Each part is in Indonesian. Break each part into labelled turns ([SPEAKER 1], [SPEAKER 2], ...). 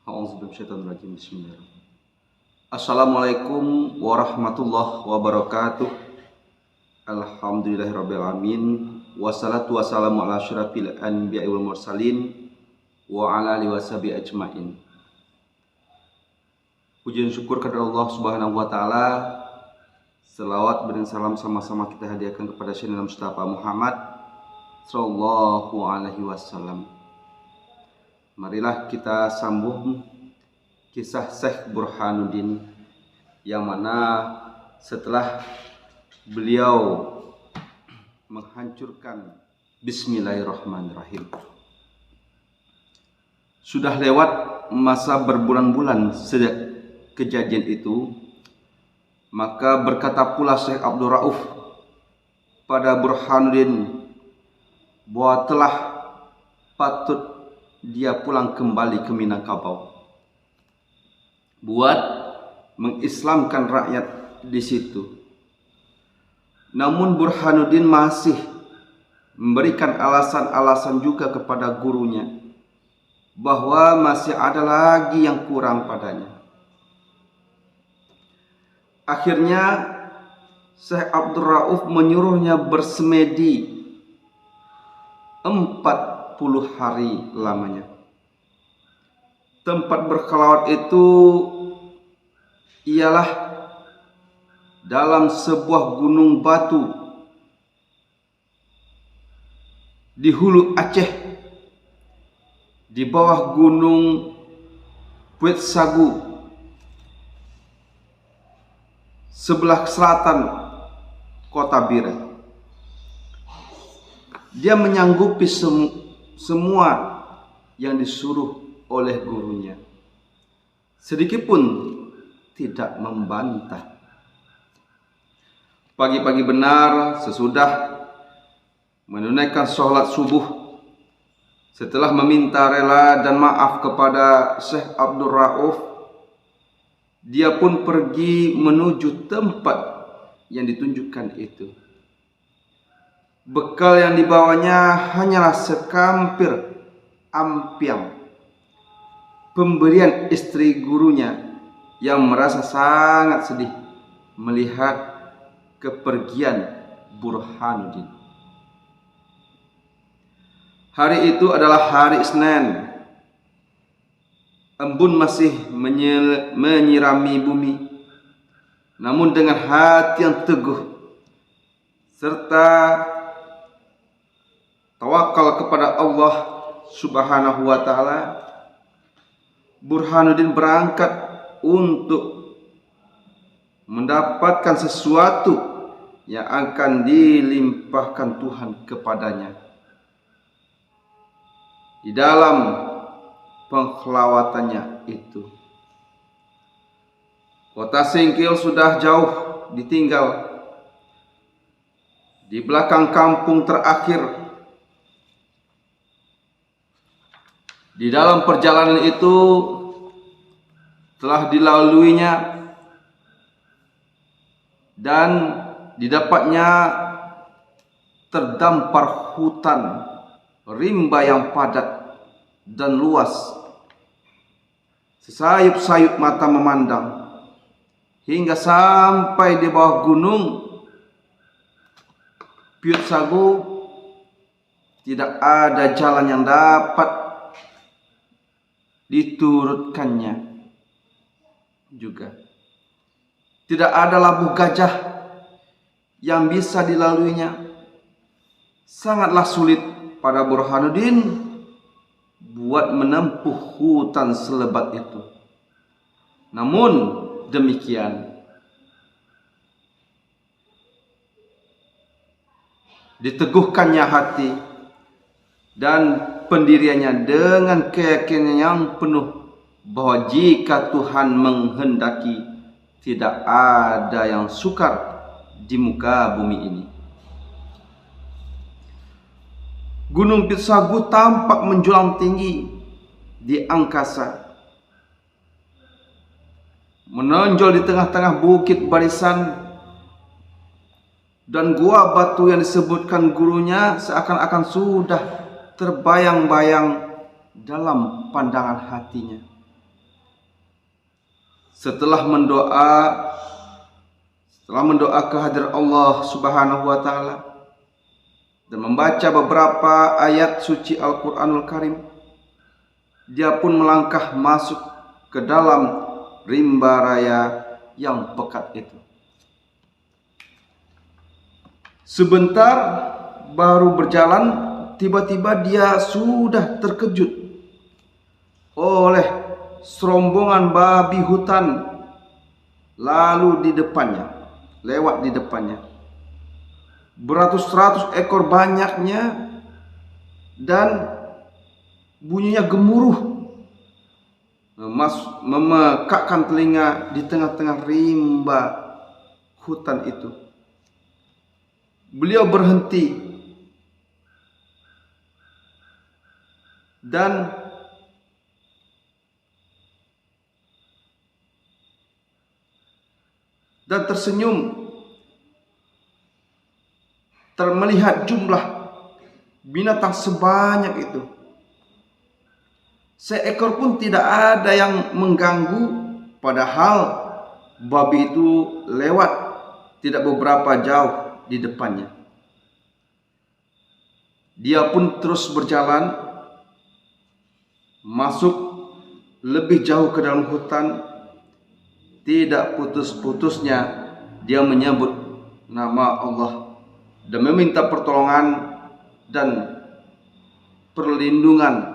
[SPEAKER 1] A'udzubillahi Bismillahirrahmanirrahim. Assalamualaikum warahmatullahi wabarakatuh. Alhamdulillahirrabbilalamin. Wassalatu wassalamu ala asyrafil anbiya'i wal mursalin wa ala alihi washabihi ajmain. Puji dan syukur kepada Allah Subhanahu wa taala. Selawat dan salam sama-sama kita hadiahkan kepada Sayyidina Mustafa Muhammad sallallahu alaihi wasallam. Marilah kita sambung kisah Syekh Burhanuddin, yang mana setelah beliau menghancurkan Bismillahirrahmanirrahim, sudah lewat masa berbulan-bulan sejak kejadian itu, maka berkata pula Syekh Abdul Rauf pada Burhanuddin bahwa telah patut dia pulang kembali ke Minangkabau buat mengislamkan rakyat di situ. Namun Burhanuddin masih memberikan alasan-alasan juga kepada gurunya bahwa masih ada lagi yang kurang padanya. Akhirnya Syekh Abdul Rauf menyuruhnya bersemedi 40 hari lamanya. Tempat berkhalwat itu ialah dalam sebuah gunung batu di hulu Aceh, di bawah gunung Puet Sagu, sebelah selatan kota Bira. Dia menyanggupi semua yang disuruh oleh gurunya, sedikit pun tidak membantah. Pagi-pagi benar sesudah menunaikan sholat subuh, setelah meminta rela dan maaf kepada Syekh Abdul Rauf, dia pun pergi menuju tempat yang ditunjukkan itu. Bekal yang dibawanya hanyalah sekampir ampiang pemberian istri gurunya, yang merasa sangat sedih melihat kepergian Burhanuddin. Hari itu adalah hari Senin. Embun masih menyirami bumi, namun dengan hati yang teguh serta tawakal kepada Allah Subhanahu wa taala, Burhanuddin berangkat untuk mendapatkan sesuatu yang akan dilimpahkan Tuhan kepadanya di dalam pengkhlawatannya itu. Kota Singkil sudah jauh ditinggal. Di belakang kampung terakhir. Di dalam perjalanan itu telah dilaluinya dan didapatnya terdampar hutan rimba yang padat dan luas. Sesayup-sayup mata memandang hingga sampai di bawah gunung Puet Sagu. Tidak ada jalan yang dapat diturutkannya juga. Tidak ada labuh gajah yang bisa dilaluinya. Sangatlah sulit pada Burhanuddin buat menempuh hutan selebat itu. Namun demikian, diteguhkannya hati dan pendiriannya dengan keyakinan yang penuh bahwa jika Tuhan menghendaki, tidak ada yang sukar di muka bumi ini. Gunung Puet Sagu tampak menjulang tinggi di angkasa, menonjol di tengah-tengah bukit barisan, dan gua batu yang disebutkan gurunya seakan-akan sudah terbayang-bayang dalam pandangan hatinya. setelah mendoa kehadirat Allah Subhanahu wa taala dan membaca beberapa ayat suci Al-Qur'anul Karim, dia pun melangkah masuk ke dalam rimba raya yang pekat itu. Sebentar baru berjalan, tiba-tiba dia sudah terkejut oleh serombongan babi hutan lalu lewat di depannya. Beratus-ratus ekor banyaknya dan bunyinya gemuruh, memekakkan telinga di tengah-tengah rimba hutan itu. Beliau berhenti dan tersenyum melihat jumlah binatang sebanyak itu. Seekor pun tidak ada yang mengganggu, padahal babi itu lewat tidak beberapa jauh di depannya. Dia pun terus berjalan, masuk lebih jauh ke dalam hutan. Tidak putus-putusnya dia menyebut nama Allah dan meminta pertolongan dan perlindungan.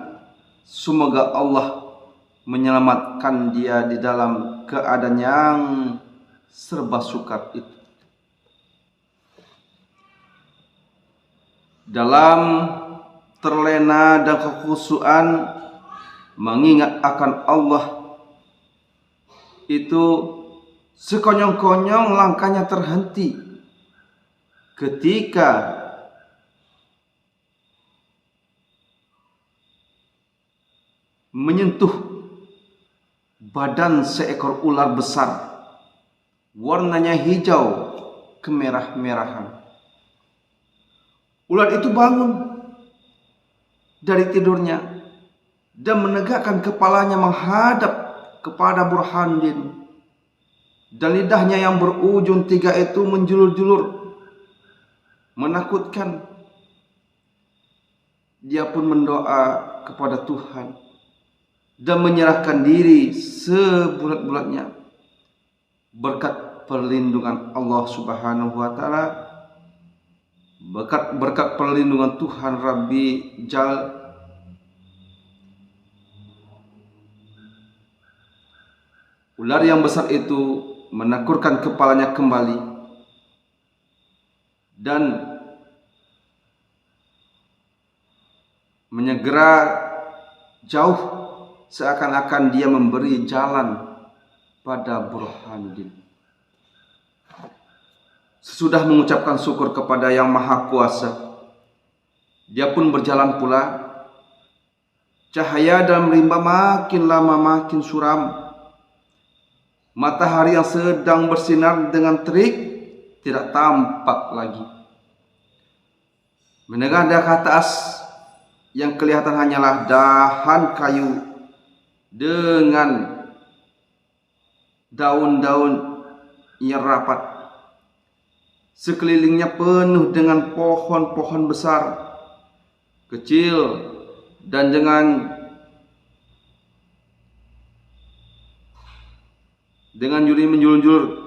[SPEAKER 1] Semoga Allah menyelamatkan dia di dalam keadaan yang serba sukar itu. Dalam terlena dan kekhusyuan mengingat akan Allah itu, sekonyong-konyong langkahnya terhenti ketika menyentuh badan seekor ular besar, warnanya hijau kemerah-merahan. Ular itu bangun dari tidurnya dan menegakkan kepalanya menghadap kepada Burhanuddin, dan lidahnya yang berujung 3 itu menjulur-julur menakutkan. Dia pun mendoa kepada Tuhan dan menyerahkan diri sebulat-bulatnya. Berkat perlindungan Allah Subhanahu wa taala, berkat perlindungan Tuhan Rabbi Jal, ular yang besar itu menakurkan kepalanya kembali dan menyegera jauh, seakan-akan dia memberi jalan pada Burhanuddin. Sesudah mengucapkan syukur kepada Yang Maha Kuasa, dia pun berjalan pula. Cahaya dalam rimba makin lama makin suram. Matahari yang sedang bersinar dengan terik tidak tampak lagi. Menengah ke atas, yang kelihatan hanyalah dahan kayu dengan daun-daun yang rapat. Sekelilingnya penuh dengan pohon-pohon besar, kecil, dan dengan juri menjulur-julur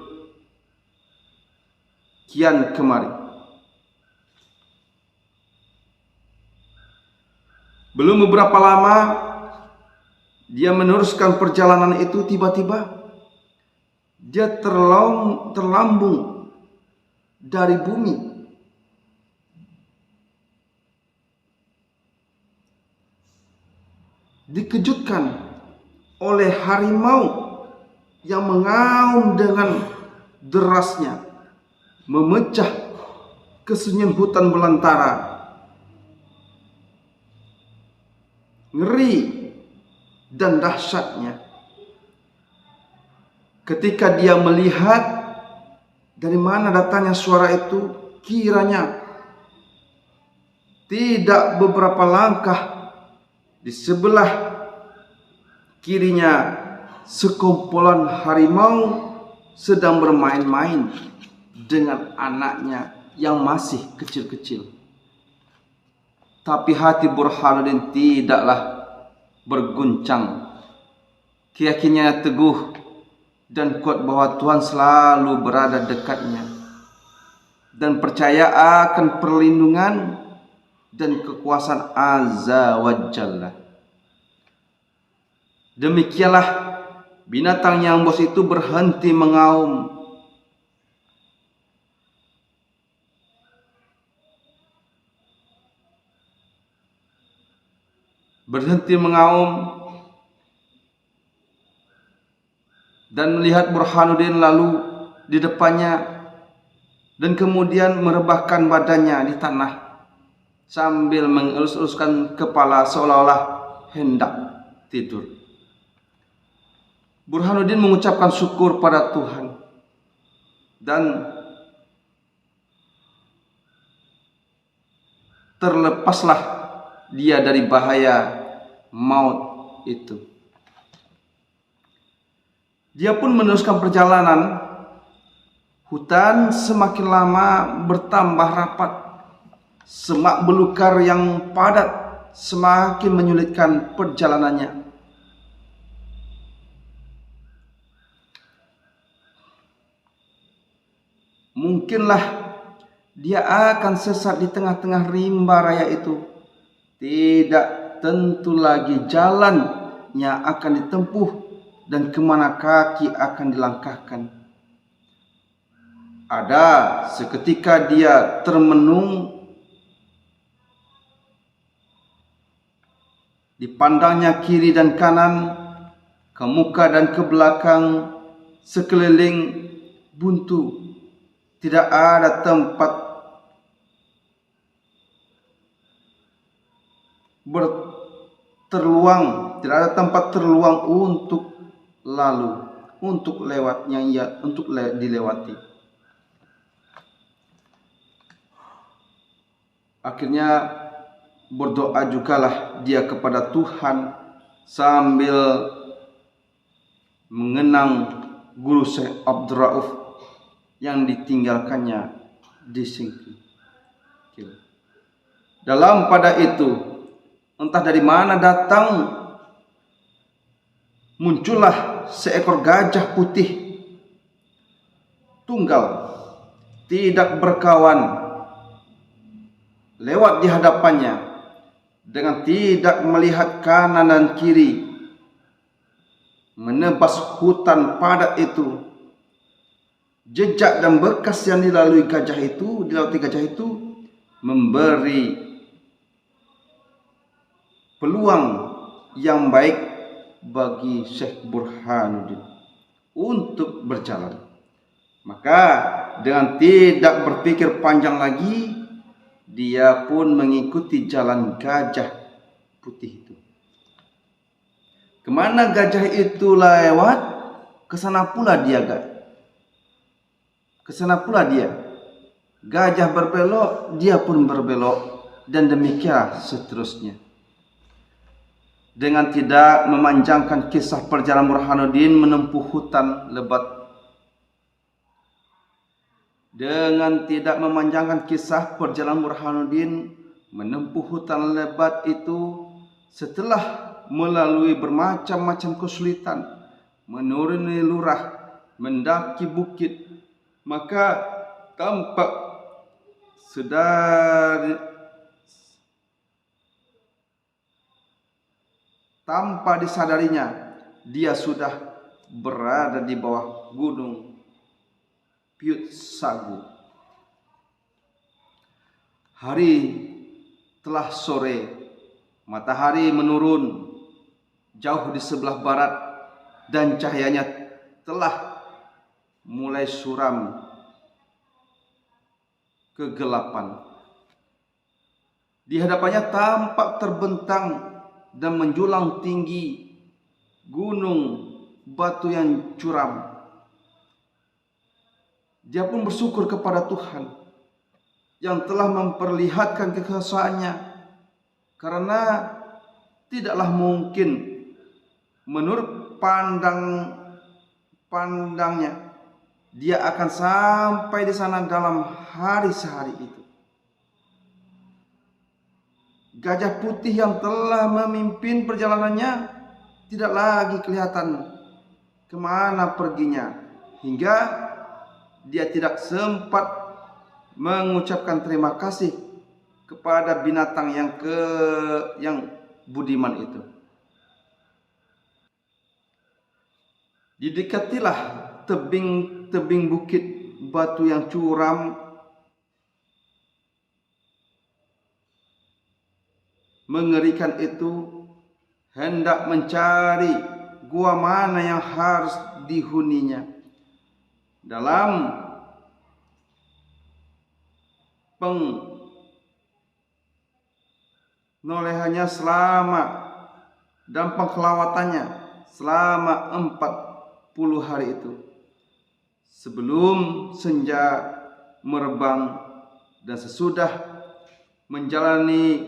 [SPEAKER 1] kian kemari. Belum beberapa lama dia meneruskan perjalanan itu, tiba-tiba dia terlambung dari bumi. Dikejutkan oleh harimau yang mengaum dengan derasnya, memecah kesunyian hutan belantara. Ngeri dan dahsyatnya ketika dia melihat dari mana datangnya suara itu, kiranya tidak beberapa langkah di sebelah kirinya sekumpulan harimau sedang bermain-main dengan anaknya yang masih kecil-kecil. Tapi hati Burhanuddin tidaklah berguncang. Keyakinannya teguh dan kuat bahwa Tuhan selalu berada dekatnya, dan percaya akan perlindungan dan kekuasaan Azza wa Jalla. Demikianlah binatang yang bos itu berhenti mengaum. Dan melihat Burhanuddin lalu di depannya, dan kemudian merebahkan badannya di tanah sambil mengelus-eluskan kepala seolah-olah hendak tidur. Burhanuddin mengucapkan syukur pada Tuhan dan terlepaslah dia dari bahaya maut itu. Dia pun meneruskan perjalanan. Hutan semakin lama bertambah rapat. Semak belukar yang padat semakin menyulitkan perjalanannya. Mungkinlah dia akan sesat di tengah-tengah rimba raya itu. Tidak tentu lagi jalannya akan ditempuh dan kemana kaki akan dilangkahkan. Ada seketika dia termenung. Dipandangnya kiri dan kanan, ke muka dan ke belakang, sekeliling buntu. Tidak ada tempat terluang untuk lalu, untuk dilewati. Akhirnya berdoa jugalah dia kepada Tuhan sambil mengenang guru Syekh Abdul Rauf yang ditinggalkannya di Singkil. Dalam pada itu, entah dari mana datang, muncullah seekor gajah putih tunggal, tidak berkawan, lewat di hadapannya dengan tidak melihat kanan dan kiri, menebas hutan padat itu. Jejak dan bekas yang dilauti gajah itu memberi peluang yang baik bagi Syekh Burhanuddin untuk berjalan. Maka dengan tidak berpikir panjang lagi, dia pun mengikuti jalan gajah putih itu. Kemana gajah itu lewat, kesana pula dia. Gajah berbelok, dia pun berbelok, dan demikian seterusnya. Dengan tidak memanjangkan kisah perjalanan Burhanuddin menempuh hutan lebat. Itu, setelah melalui bermacam-macam kesulitan, menuruni lurah, mendaki bukit, maka tanpa disadarinya dia sudah berada di bawah gunung Piut Sagu. Hari telah sore, matahari menurun jauh di sebelah barat dan cahayanya telah mulai suram kegelapan. Di hadapannya tampak terbentang dan menjulang tinggi gunung batu yang curam. Dia pun bersyukur kepada Tuhan yang telah memperlihatkan kekuasaannya, karena tidaklah mungkin menurut pandangnya dia akan sampai di sana dalam hari sehari itu. Gajah putih yang telah memimpin perjalanannya tidak lagi kelihatan kemana perginya, hingga dia tidak sempat mengucapkan terima kasih kepada binatang yang budiman itu. Didekatilah tebing bukit batu yang curam, mengerikan itu, hendak mencari gua mana yang harus dihuninya. Dalam pengnolehannya dan pengkelawatannya selama 40 hari itu, sebelum senja merebang dan sesudah menjalani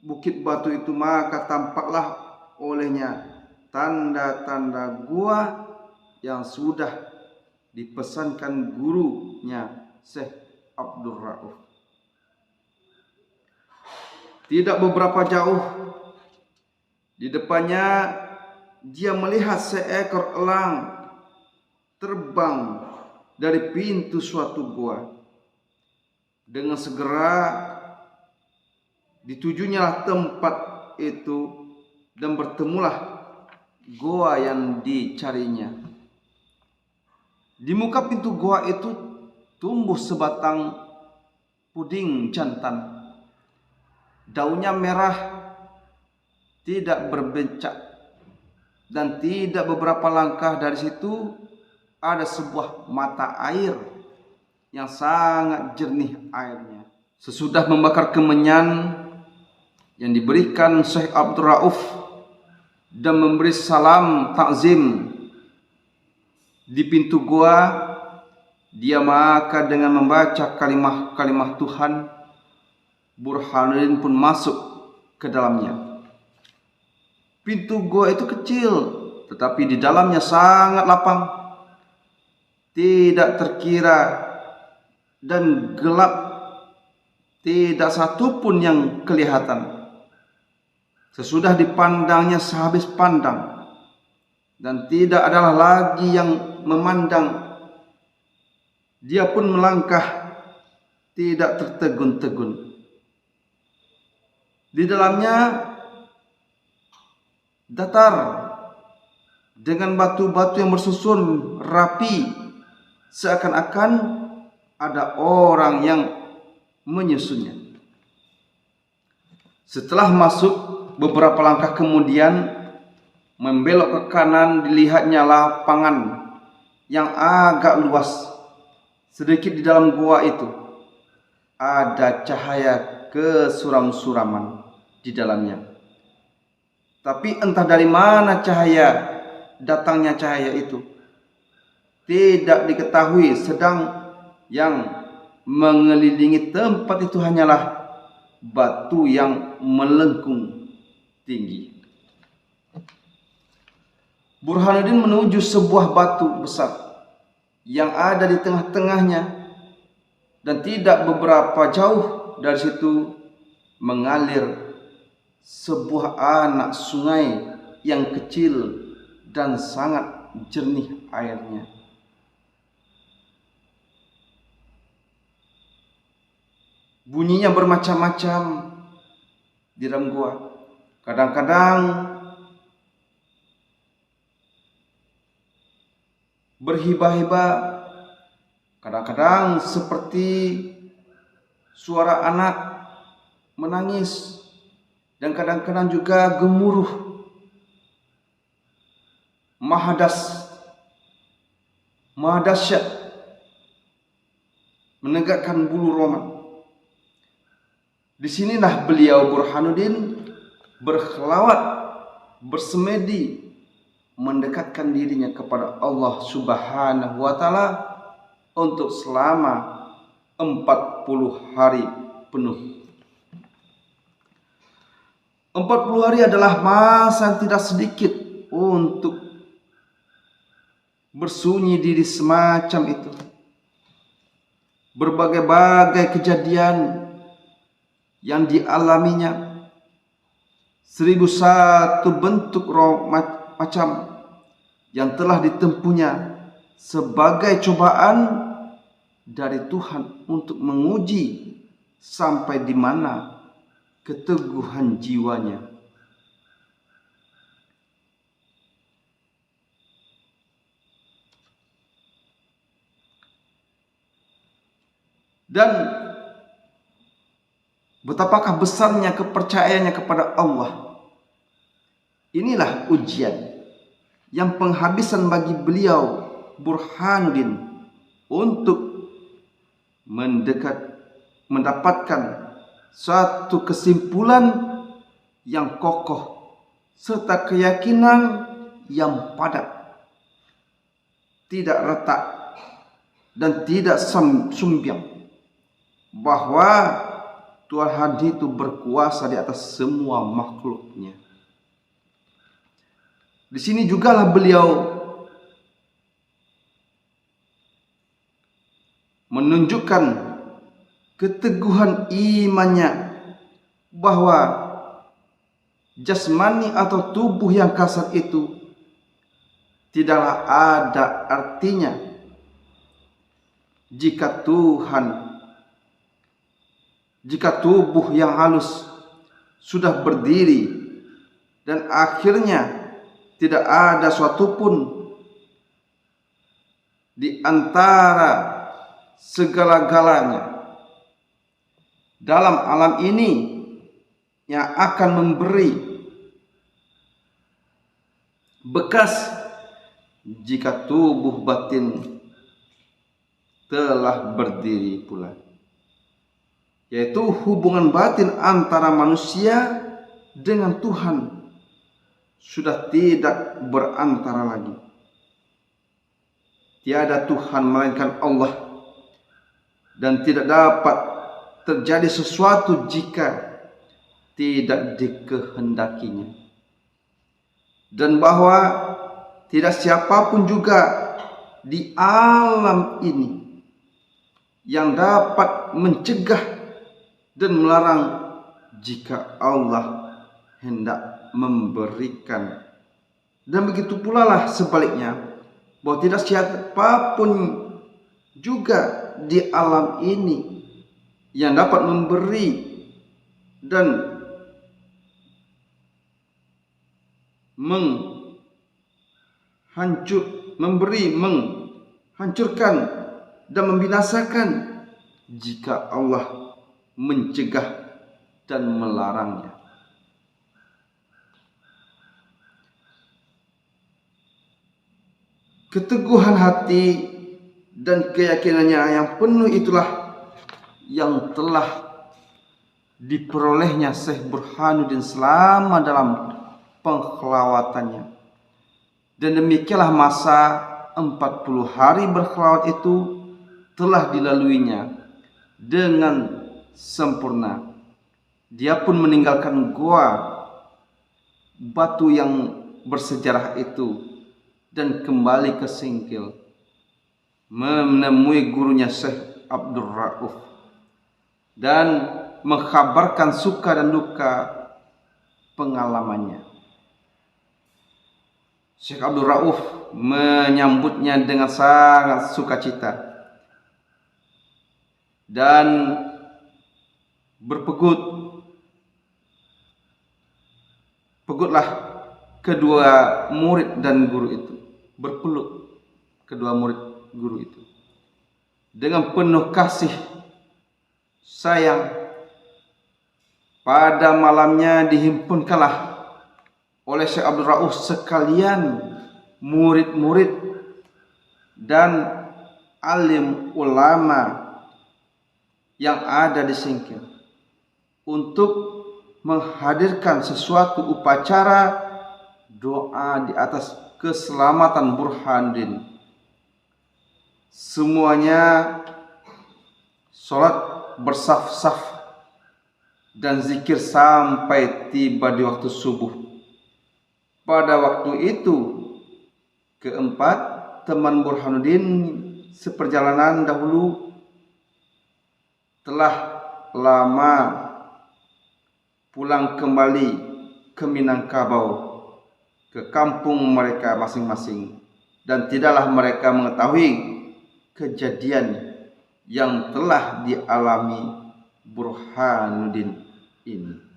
[SPEAKER 1] bukit batu itu, maka tampaklah olehnya tanda-tanda gua yang sudah dipesankan gurunya Syekh Abdul Rauf. Tidak beberapa jauh di depannya dia melihat seekor elang terbang dari pintu suatu gua. Dengan segera ditujunya tempat itu dan bertemulah gua yang dicarinya. Di muka pintu gua itu tumbuh sebatang puding jantan. Daunnya merah, tidak berbencak, dan tidak beberapa langkah dari situ ada sebuah mata air yang sangat jernih airnya. Sesudah membakar kemenyan yang diberikan Syekh Abdul Rauf dan memberi salam takzim di pintu gua, dia maka dengan membaca kalimah-kalimah Tuhan, Burhanuddin pun masuk ke dalamnya. Pintu gua itu kecil, tetapi di dalamnya sangat lapang, tidak terkira dan gelap, tidak satu pun yang kelihatan. Sesudah dipandangnya sehabis pandang, dan tidak adalah lagi yang memandang, dia pun melangkah tidak tertegun-tegun. Di dalamnya datar dengan batu-batu yang bersusun rapi, seakan-akan ada orang yang menyusunnya. Setelah masuk beberapa langkah kemudian, membelok ke kanan, dilihatnya lapangan yang agak luas. Sedikit di dalam gua itu ada cahaya kesuram-suraman di dalamnya. Tapi entah dari mana datangnya cahaya itu tidak diketahui. Sedang yang mengelilingi tempat itu hanyalah batu yang melengkung tinggi. Burhanuddin menuju sebuah batu besar yang ada di tengah-tengahnya, dan tidak beberapa jauh dari situ mengalir sebuah anak sungai yang kecil dan sangat jernih airnya. Bunyinya bermacam-macam di dalam gua. Kadang-kadang berhibah-hibah, kadang-kadang seperti suara anak menangis, dan kadang-kadang juga gemuruh maha dahsyat, menegakkan bulu roma. Disinilah beliau Burhanuddin berkhelawat, bersemedi, mendekatkan dirinya kepada Allah Subhanahu wa Ta'ala untuk selama 40 hari penuh. 40 hari adalah masa yang tidak sedikit untuk bersunyi diri semacam itu. Berbagai-bagai kejadian yang dialaminya, 1001 bentuk macam yang telah ditempuhnya sebagai cobaan dari Tuhan untuk menguji sampai di mana keteguhan jiwanya. Dan betapakah besarnya kepercayaannya kepada Allah. Inilah ujian yang penghabisan bagi beliau Burhanuddin untuk mendapatkan suatu kesimpulan yang kokoh serta keyakinan yang padat, tidak retak dan tidak sumbyang, bahwa Tuhan itu berkuasa di atas semua makhluknya. Di sini jugalah beliau menunjukkan keteguhan imannya bahwa jasmani atau tubuh yang kasar itu tidaklah ada artinya jika tubuh yang halus sudah berdiri dan akhirnya tidak ada suatu pun di antara segala-galanya dalam alam ini yang akan memberi bekas jika tubuh batin telah berdiri pula, yaitu hubungan batin antara manusia dengan Tuhan sudah tidak berantara lagi. Tiada Tuhan melainkan Allah, dan tidak dapat terjadi sesuatu jika tidak dikehendakinya, dan bahwa tidak siapapun juga di alam ini yang dapat mencegah dan melarang jika Allah hendak memberikan. Dan begitu pula lah sebaliknya, bahwa tidak siapapun juga di alam ini yang dapat memberi dan menghancurkan dan membinasakan jika Allah mencegah dan melarangnya. Keteguhan hati dan keyakinannya yang penuh itulah yang telah diperolehnya Syekh Burhanuddin selama dalam pengkhelawatannya. Dan demikianlah masa 40 hari berkhelawat itu telah dilaluinya dengan sempurna. Dia pun meninggalkan goa batu yang bersejarah itu dan kembali ke Singkil menemui gurunya Syekh Abdul Rauf dan mengkhabarkan suka dan duka pengalamannya. Syekh Abdul Rauf menyambutnya dengan sangat sukacita dan berpegutlah kedua murid dan guru itu, berpeluk kedua murid guru itu dengan penuh kasih sayang. Pada malamnya dihimpunkanlah oleh Syekh Abdul Rauf sekalian murid-murid dan alim ulama yang ada di Singkil untuk menghadirkan sesuatu upacara doa di atas keselamatan Burhanuddin. Semuanya sholat bersaf-saf dan zikir sampai tiba di waktu subuh. Pada waktu itu, keempat teman Burhanuddin seperjalanan dahulu telah lama pulang kembali ke Minangkabau, ke kampung mereka masing-masing, dan tidaklah mereka mengetahui kejadian yang telah dialami Burhanuddin ini.